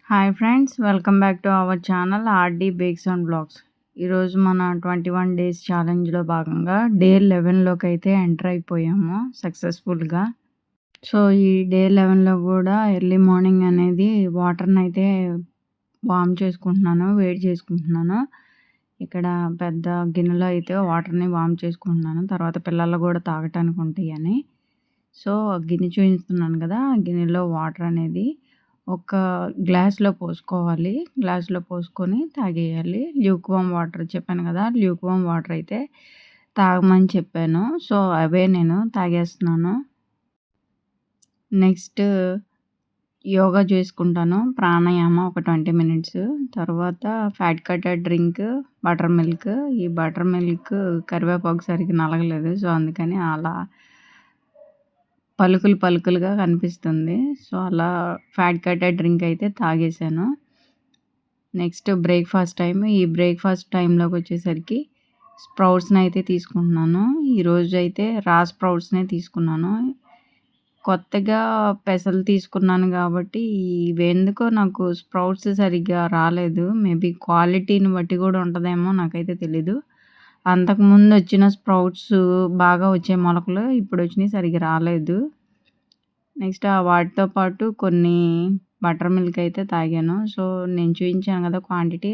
Hi friends, welcome back to our channel RD bakes and blogs. ఈరోజు మన 21 days ఛాలెంజ్‌లో భాగంగా day 11లోకైతే enter అయిపోయాము సక్సెస్‌ఫుల్‌గా. సో, ఈ డే 11లో కూడా ఎర్లీ మార్నింగ్ అనేది వాటర్‌నైతే వార్మ్ చేసుకుంటున్నాను, వేడి చేసుకుంటున్నాను. ఇక్కడ పెద్ద గిన్నెలో అయితే వాటర్‌ని వార్మ్ చేసుకుంటున్నాను. తర్వాత పిల్లలు కూడా తాగటానికి ఉంటాయని. సో, గిన్నె చూపిస్తున్నాను కదా! ఆ గిన్నెలో వాటర్ అనేది ఒక గ్లాస్‌లో పోసుకోవాలి. గ్లాస్‌లో పోసుకొని తాగేయాలి. ల్యూక్ వార్మ్ వాటర్ చెప్పాను కదా! ల్యూక్ వార్మ్ వాటర్ అయితే తాగమని చెప్పాను. సో, అవే నేను తాగేస్తున్నాను. నెక్స్ట్ యోగా చేసుకుంటాను. ప్రాణాయామ ఒక 20 మినిట్స్. తర్వాత fat cutter drink, butter milk. ఈ బటర్ మిల్క్ కరివేపాకు సరిగ్గా నలగలేదు. సో, అందుకని అలా పలుకులుగా కనిపిస్తుంది. సో, అలా ఫ్యాట్ కటర్ డ్రింక్ అయితే తాగేసాను. Next breakfast time. ఈ బ్రేక్‌ఫాస్ట్ టైమ్‌లోకొచ్చేసరికి స్ప్రౌట్స్‌నైతే తీసుకుంటున్నాను. ఈరోజైతే రా స్ప్రౌట్స్‌నే తీసుకున్నాను. కొత్తగా పెసలు తీసుకున్నాను గాబట్టి, ఇవెందుకో నాకు స్ప్రౌట్స్ సరిగ్గా రాలేదు. మేబీ క్వాలిటీని బట్టి గూడా ఉంటదేమో నాకైతే తెలీదు. అంతకుముందొచ్చిన స్ప్రౌట్స్ బాగా వచ్చే మొలకలు ఇప్పుడొచ్చినయి సరిగ్గా రాలేదు. నెక్స్ట్ వాటితో పాటు కొన్ని బటర్ మిల్క్ అయితే తాగాను. సో, నేను చూయించాను గదా క్వాంటిటీ.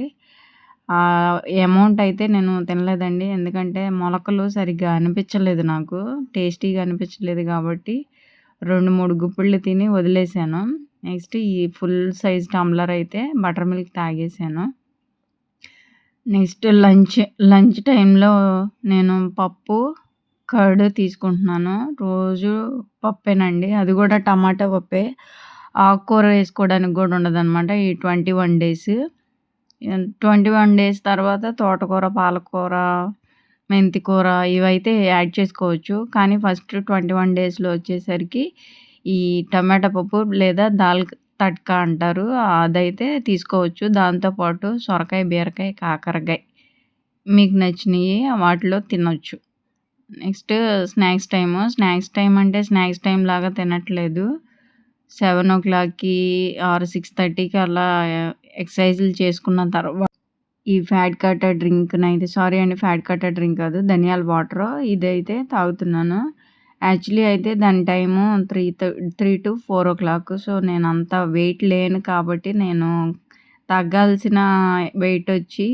అమౌంట్ అయితే నేను తినలేదండి. ఎందుకంటే మొలకలు సరిగ్గా అనిపించలేదు నాకు. టేస్టీగా అనిపించలేదు గాబట్టి 2, 3 గుప్పిళ్ళు తిని వదిలేసాను. నెక్స్ట్ ఈ ఫుల్ సైజ్ టంబ్లర్ అయితే బటర్ మిల్క్ తాగేసాను. నెక్స్ట్ లంచ్ టైమ్‌లో నేను పప్పు, కర్డ్ తీసుకుంటున్నాను. రోజు పప్పేనండి. అది గూడా టమాటా పప్పే. ఆకుకూర వేసుకోవడానికి గూడా ఉండదనమాట ఈ 21 డేస్. 21 డేస్ తర్వాత తోటకూర, పాలకూర, మెంతి కూర ఇవైతే యాడ్ చేసుకోవచ్చు. కానీ ఫస్ట్ 21 డేస్‌లో వచ్చేసరికి ఈ టమాటా పప్పు లేదా దాల్ తడ్కా అంటారు. అదైతే తీసుకోవచ్చు. దాంతో పాటు సొరకాయ, బీరకాయ, కాకరకాయ మీకు నచ్చినయి వాటిలో తినొచ్చు. నెక్స్ట్ స్నాక్స్ టైమ్ అంటే స్నాక్స్ టైమ్ లాగా తినట్లేదు. 7:00కి ఆర్ 6:30కి అలా ఎక్సర్సైజులు చేసుకున్న ఈ ఫ్యాట్ కటర్ డ్రింక్‌నైతే సారీ అండి, ఫ్యాట్ కటర్ డ్రింక్ కాదు, ధనియాల వాటరు ఇదైతే తాగుతున్నాను. యాక్చువల్లీ అయితే దాని టైము 3-4 సో, నేనంత వెయిట్ లేను కాబట్టి నేను తగ్గాల్సిన వెయిట్ వచ్చి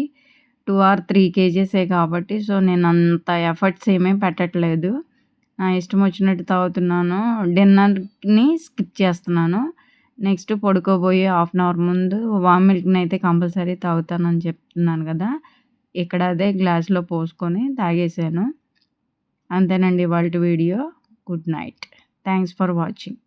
2 ఆర్ 3 కేజీసే కాబట్టి సో, నేనంత ఎఫర్ట్స్ ఏమీ పెట్టట్లేదు. నా ఇష్టం వచ్చినట్టు తాగుతున్నాను. డిన్నర్‌ని స్కిప్ చేస్తున్నాను. నెక్స్ట్ పడుకోబోయే హాఫ్ అన్ అవర్ ముందు వామ్ మిల్క్‌నైతే కంపల్సరీ తాగుతానని చెప్తున్నాను గదా! ఇక్కడ అదే గ్లాస్‌లో పోసుకొని తాగేసాను. అంతేనండి ఇవాల్టి video. Good night. Thanks for watching.